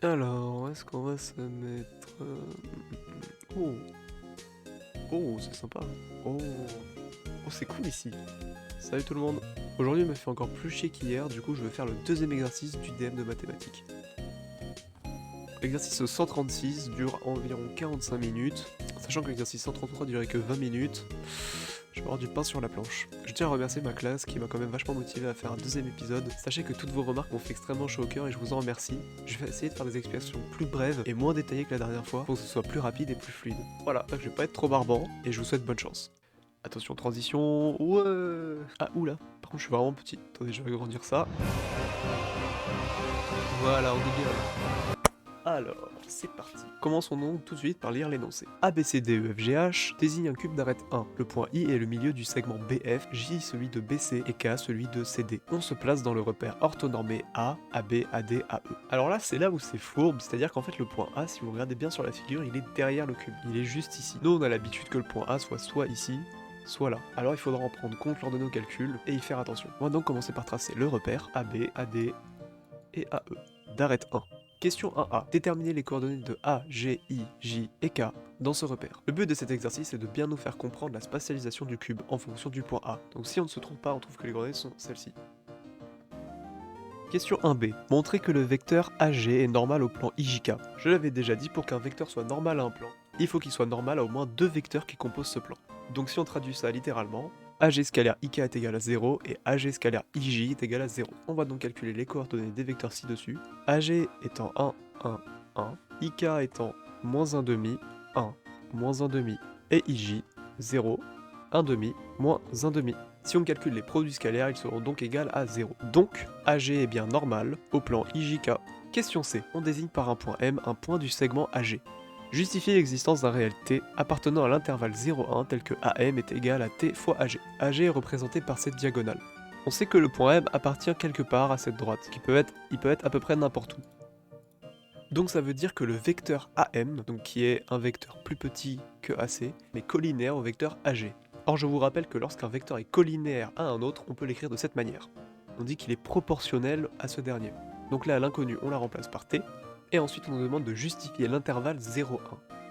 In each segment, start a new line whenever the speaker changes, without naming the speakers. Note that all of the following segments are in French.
Alors, où est-ce qu'on va se mettre Oh, oh, c'est sympa. Oh, oh, c'est cool ici. Salut tout le monde. Aujourd'hui, il m'a fait encore plus chier qu'hier, du coup, je vais faire le deuxième exercice du DM de mathématiques. L'exercice 136 dure environ 45 minutes, sachant que l'exercice 133 durait que 20 minutes. Je vais avoir du pain sur la planche. Je tiens à remercier ma classe qui m'a quand même vachement motivé à faire un deuxième épisode. Sachez que toutes vos remarques m'ont fait extrêmement chaud au cœur et je vous en remercie. Je vais essayer de faire des explications plus brèves et moins détaillées que la dernière fois pour que ce soit plus rapide et plus fluide. Voilà, je vais pas être trop barbant et je vous souhaite bonne chance. Attention, transition. Ouais. Ah, oula. Par contre, je suis vraiment petit. Attendez, je vais agrandir ça. Voilà, on est bien là. Alors, c'est parti. Commençons donc tout de suite par lire l'énoncé. A, B, C, D, E, F, G, H désigne un cube d'arête 1. Le point I est le milieu du segment BF, J celui de BC et K celui de CD. On se place dans le repère orthonormé A, AB, AD, AE. Alors là, c'est là où c'est fourbe, c'est-à-dire qu'en fait le point A, si vous regardez bien sur la figure, il est derrière le cube. Il est juste ici. Nous, on a l'habitude que le point A soit ici, soit là. Alors il faudra en prendre compte lors de nos calculs et y faire attention. On va donc commencer par tracer le repère AB, AD et AE. D'arête 1. Question 1A. Déterminer les coordonnées de A, G, I, J et K dans ce repère. Le but de cet exercice est de bien nous faire comprendre la spatialisation du cube en fonction du point A. Donc si on ne se trompe pas, on trouve que les coordonnées sont celles-ci. Question 1B. Montrer que le vecteur AG est normal au plan IJK. Je l'avais déjà dit, pour qu'un vecteur soit normal à un plan, il faut qu'il soit normal à au moins deux vecteurs qui composent ce plan. Donc si on traduit ça littéralement, AG scalaire IK est égal à 0 et AG scalaire IJ est égal à 0. On va donc calculer les coordonnées des vecteurs ci-dessus. AG étant 1, 1, 1, IK étant moins 1 demi, 1, moins 1 demi, et IJ 0, 1 demi, moins 1 demi. Si on calcule les produits scalaires, ils seront donc égaux à 0. Donc, AG est bien normal au plan IJK. Question C. On désigne par un point M un point du segment AG. Justifier l'existence d'un réel T appartenant à l'intervalle 0,1 tel que AM est égal à T fois AG. AG est représenté par cette diagonale. On sait que le point M appartient quelque part à cette droite, il peut être à peu près n'importe où. Donc ça veut dire que le vecteur AM, donc qui est un vecteur plus petit que AC, est collinaire au vecteur AG. Or je vous rappelle que lorsqu'un vecteur est collinaire à un autre, on peut l'écrire de cette manière. On dit qu'il est proportionnel à ce dernier. Donc là, à l'inconnu, on la remplace par T, et ensuite on nous demande de justifier l'intervalle 0,1.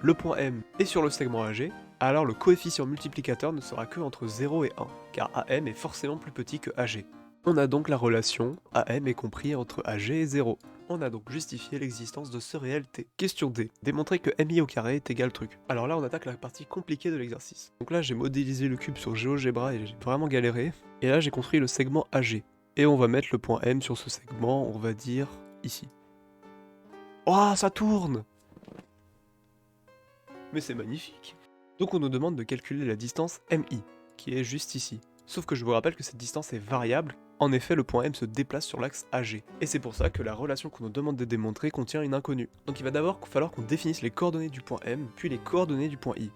Le point M est sur le segment AG, alors le coefficient multiplicateur ne sera que entre 0 et 1, car AM est forcément plus petit que AG. On a donc la relation AM est compris entre AG et 0. On a donc justifié l'existence de ce réel T. Question D. Démontrer que MI au carré est égal truc. Alors là, on attaque la partie compliquée de l'exercice. Donc là, j'ai modélisé le cube sur GeoGebra et j'ai vraiment galéré. Et là, j'ai construit le segment AG. Et on va mettre le point M sur ce segment, on va dire ici. Oh, ça tourne! Mais c'est magnifique! Donc on nous demande de calculer la distance MI, qui est juste ici. Sauf que je vous rappelle que cette distance est variable. En effet, le point M se déplace sur l'axe AG. Et c'est pour ça que la relation qu'on nous demande de démontrer contient une inconnue. Donc il va d'abord falloir qu'on définisse les coordonnées du point M, puis les coordonnées du point I.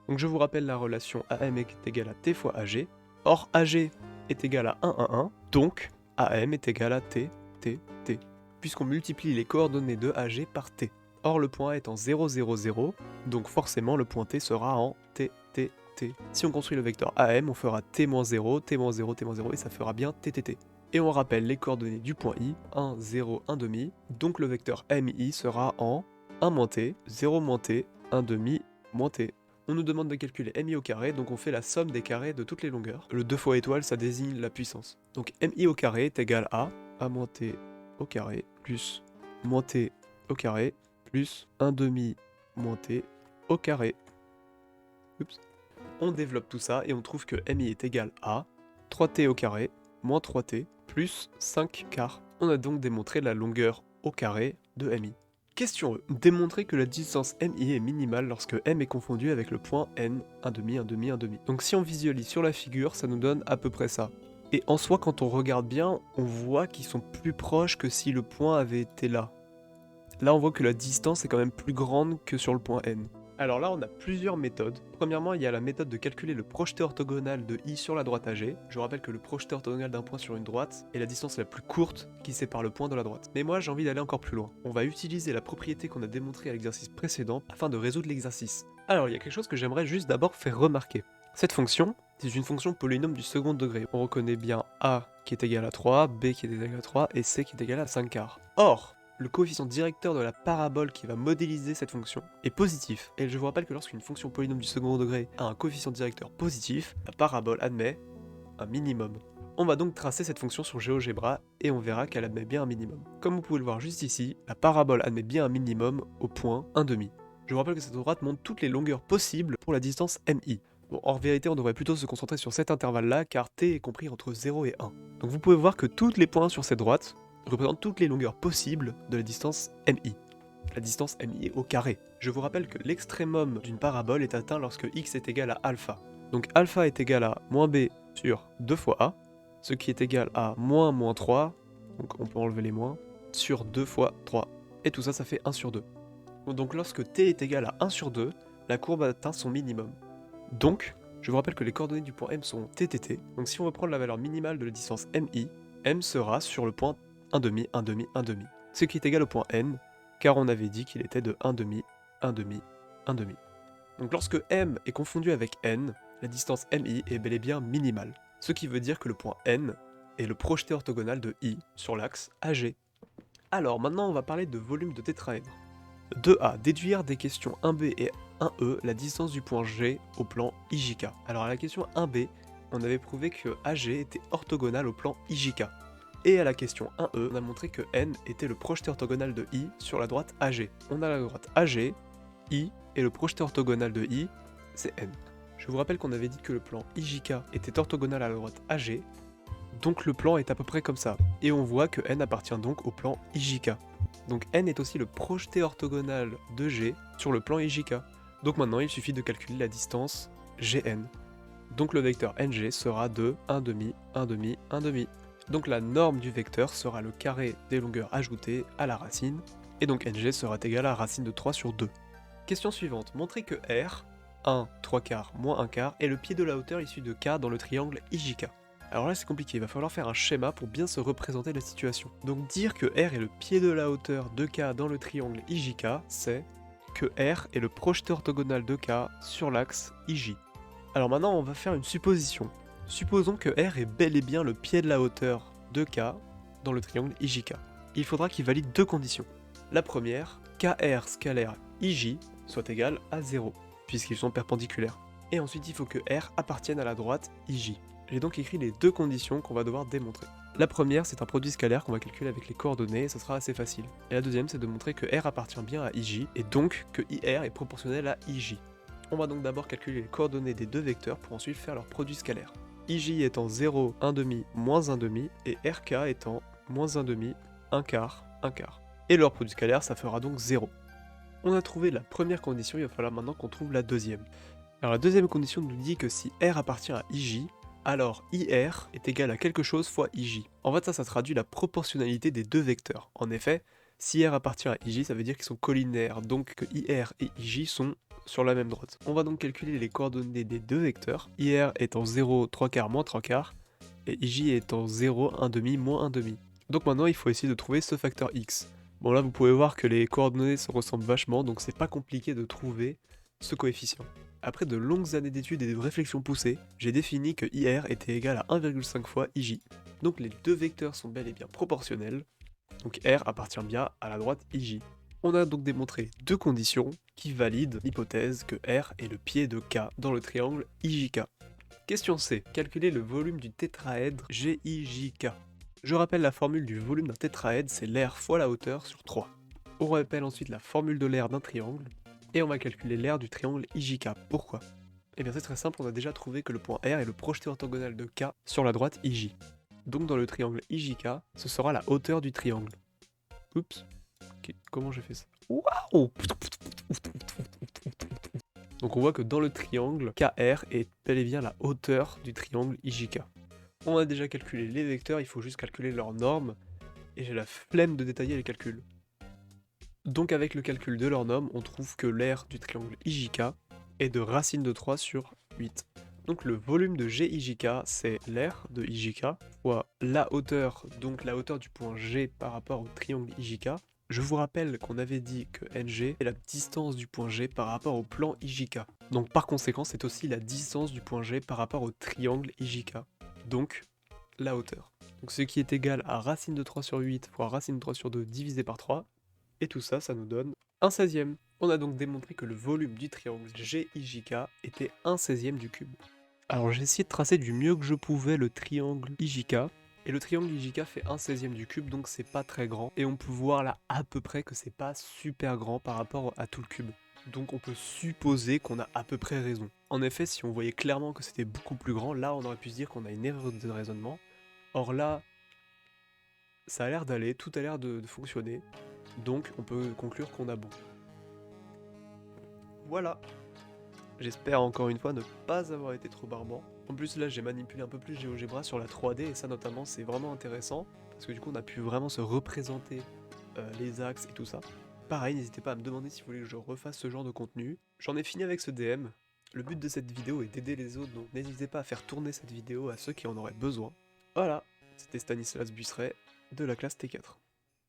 Donc je vous rappelle la relation AM est égale à T fois AG. Or AG est égal à 1, 1, 1. Donc AM est égal à T, T, T. Puisqu'on multiplie les coordonnées de AG par T. Or le point A est en 0, 0, 0. Donc forcément le point T sera en T, T, T. Si on construit le vecteur AM, on fera T-0, T-0, T-0 et ça fera bien TTT. Et on rappelle les coordonnées du point I, 1, 0, 1 demi, donc le vecteur MI sera en 1 moins T, 0 moins T, 1 demi, moins T. On nous demande de calculer MI au carré, donc on fait la somme des carrés de toutes les longueurs. Le 2 fois étoile, ça désigne la puissance. Donc MI au carré est égal à A moins T au carré, plus moins T au carré, plus 1 demi moins T au carré. Oups. On développe tout ça et on trouve que MI est égal à 3t au carré moins 3t plus 5 quarts. On a donc démontré la longueur au carré de MI. Question E. Démontrer que la distance MI est minimale lorsque M est confondu avec le point N, 1 demi, 1 demi, 1 demi. Donc si on visualise sur la figure, ça nous donne à peu près ça. Et en soi, quand on regarde bien, on voit qu'ils sont plus proches que si le point avait été là. Là, on voit que la distance est quand même plus grande que sur le point N. Alors là, on a plusieurs méthodes. Premièrement, il y a la méthode de calculer le projeté orthogonal de I sur la droite AG. Je rappelle que le projeté orthogonal d'un point sur une droite est la distance la plus courte qui sépare le point de la droite. Mais moi, j'ai envie d'aller encore plus loin. On va utiliser la propriété qu'on a démontrée à l'exercice précédent afin de résoudre l'exercice. Alors, il y a quelque chose que j'aimerais juste d'abord faire remarquer. Cette fonction, c'est une fonction polynôme du second degré. On reconnaît bien A qui est égal à 3, B qui est égal à 3 et C qui est égal à 5 quarts. Or, le coefficient directeur de la parabole qui va modéliser cette fonction est positif. Et je vous rappelle que lorsqu'une fonction polynôme du second degré a un coefficient directeur positif, la parabole admet un minimum. On va donc tracer cette fonction sur GeoGebra et on verra qu'elle admet bien un minimum. Comme vous pouvez le voir juste ici, la parabole admet bien un minimum au point 1,5. Je vous rappelle que cette droite montre toutes les longueurs possibles pour la distance MI. Bon, en vérité, on devrait plutôt se concentrer sur cet intervalle-là car t est compris entre 0 et 1. Donc vous pouvez voir que tous les points sur cette droite représentent toutes les longueurs possibles de la distance MI. La distance MI est au carré. Je vous rappelle que l'extrémum d'une parabole est atteint lorsque x est égal à alpha. Donc alpha est égal à moins b sur 2 fois a, ce qui est égal à moins 3, donc on peut enlever les moins, sur 2 fois 3. Et tout ça, ça fait 1 sur 2. Donc lorsque t est égal à 1 sur 2, la courbe atteint son minimum. Donc, je vous rappelle que les coordonnées du point M sont TTT, donc si on veut prendre la valeur minimale de la distance MI, M sera sur le point 1,5, 1,5, 1,5, ce qui est égal au point N, car on avait dit qu'il était de 1,5, 1,5, 1,5. Donc lorsque M est confondu avec N, la distance MI est bel et bien minimale, ce qui veut dire que le point N est le projeté orthogonal de I sur l'axe AG. Alors maintenant on va parler de volume de tétraèdre. 2A. Déduire des questions 1B et 1E la distance du point G au plan IJK. Alors à la question 1B, on avait prouvé que AG était orthogonal au plan IJK. Et à la question 1E, on a montré que N était le projeté orthogonal de I sur la droite AG. On a la droite AG, I, et le projeté orthogonal de I, c'est N. Je vous rappelle qu'on avait dit que le plan IJK était orthogonal à la droite AG, donc le plan est à peu près comme ça. Et on voit que N appartient donc au plan IJK. Donc N est aussi le projeté orthogonal de G sur le plan IJK. Donc maintenant il suffit de calculer la distance Gn. Donc le vecteur Ng sera de 1,5, 1,5, 1,5. Donc la norme du vecteur sera le carré des longueurs ajoutées à la racine, et donc Ng sera égal à racine de 3 sur 2. Question suivante, montrez que R, 1, 3 quarts, moins 1 quart, est le pied de la hauteur issue de K dans le triangle IJK. Alors là c'est compliqué, il va falloir faire un schéma pour bien se représenter la situation. Donc dire que R est le pied de la hauteur de K dans le triangle IJK, c'est que R est le projeté orthogonal de K sur l'axe IJ. Alors maintenant on va faire une supposition. Supposons que R est bel et bien le pied de la hauteur de K dans le triangle IJK. Il faudra qu'il valide deux conditions. La première, KR scalaire IJ soit égal à 0, puisqu'ils sont perpendiculaires. Et ensuite il faut que R appartienne à la droite IJ. J'ai donc écrit les deux conditions qu'on va devoir démontrer. La première, c'est un produit scalaire qu'on va calculer avec les coordonnées, et ça sera assez facile. Et la deuxième, c'est de montrer que R appartient bien à IJ, et donc que IR est proportionnel à IJ. On va donc d'abord calculer les coordonnées des deux vecteurs pour ensuite faire leur produit scalaire. IJ étant 0, 1,5, moins 1,5, et RK étant moins 1,5, 1 quart, 1 quart. Et leur produit scalaire, ça fera donc 0. On a trouvé la première condition, il va falloir maintenant qu'on trouve la deuxième. Alors la deuxième condition nous dit que si R appartient à IJ, alors IR est égal à quelque chose fois IJ. En fait ça traduit la proportionnalité des deux vecteurs. En effet, si R appartient à IJ, ça veut dire qu'ils sont collinaires, donc que IR et IJ sont sur la même droite. On va donc calculer les coordonnées des deux vecteurs, IR étant 0, 3 quarts, moins 3 quarts, et IJ étant 0, 1,5, moins 1,5. Donc maintenant il faut essayer de trouver ce facteur X. Bon là vous pouvez voir que les coordonnées se ressemblent vachement, donc c'est pas compliqué de trouver ce coefficient. Après de longues années d'études et de réflexions poussées, j'ai défini que IR était égal à 1,5 fois IJ. Donc les deux vecteurs sont bel et bien proportionnels, donc R appartient bien à la droite IJ. On a donc démontré deux conditions qui valident l'hypothèse que R est le pied de K dans le triangle IJK. Question C. Calculer le volume du tétraèdre GIJK. Je rappelle la formule du volume d'un tétraèdre, c'est l'aire fois la hauteur sur 3. On rappelle ensuite la formule de l'aire d'un triangle, et on va calculer l'aire du triangle IJK. Pourquoi? Eh bien c'est très simple, on a déjà trouvé que le point R est le projeté orthogonal de K sur la droite IJ. Donc dans le triangle IJK, ce sera la hauteur du triangle. Oups, comment j'ai fait ça? Waouh! Donc on voit que dans le triangle, KR est bel et bien la hauteur du triangle IJK. On a déjà calculé les vecteurs, il faut juste calculer leurs normes, et j'ai la flemme de détailler les calculs. Donc avec le calcul de leur norme, on trouve que l'aire du triangle IJK est de racine de 3 sur 8. Donc le volume de GIJK, c'est l'aire de IJK, fois la hauteur, donc la hauteur du point G par rapport au triangle IJK. Je vous rappelle qu'on avait dit que NG est la distance du point G par rapport au plan IJK. Donc par conséquent, c'est aussi la distance du point G par rapport au triangle IJK. Donc la hauteur. Donc ce qui est égal à racine de 3 sur 8 fois racine de 3 sur 2 divisé par 3, et tout ça, ça nous donne 1/16. On a donc démontré que le volume du triangle GIJK était 1/16 du cube. Alors j'ai essayé de tracer du mieux que je pouvais le triangle IJK, et le triangle IJK fait 1/16 du cube, donc c'est pas très grand, et on peut voir là à peu près que c'est pas super grand par rapport à tout le cube. Donc on peut supposer qu'on a à peu près raison. En effet, si on voyait clairement que c'était beaucoup plus grand, là on aurait pu se dire qu'on a une erreur de raisonnement. Or là, ça a l'air d'aller, tout a l'air de fonctionner, donc on peut conclure qu'on a bon. Voilà. J'espère encore une fois ne pas avoir été trop barbant. En plus là j'ai manipulé un peu plus GeoGebra sur la 3D et ça notamment c'est vraiment intéressant parce que du coup on a pu vraiment se représenter les axes et tout ça. Pareil, n'hésitez pas à me demander si vous voulez que je refasse ce genre de contenu. J'en ai fini avec ce DM. Le but de cette vidéo est d'aider les autres, donc n'hésitez pas à faire tourner cette vidéo à ceux qui en auraient besoin. Voilà, c'était Stanislas Buisseret de la classe T4.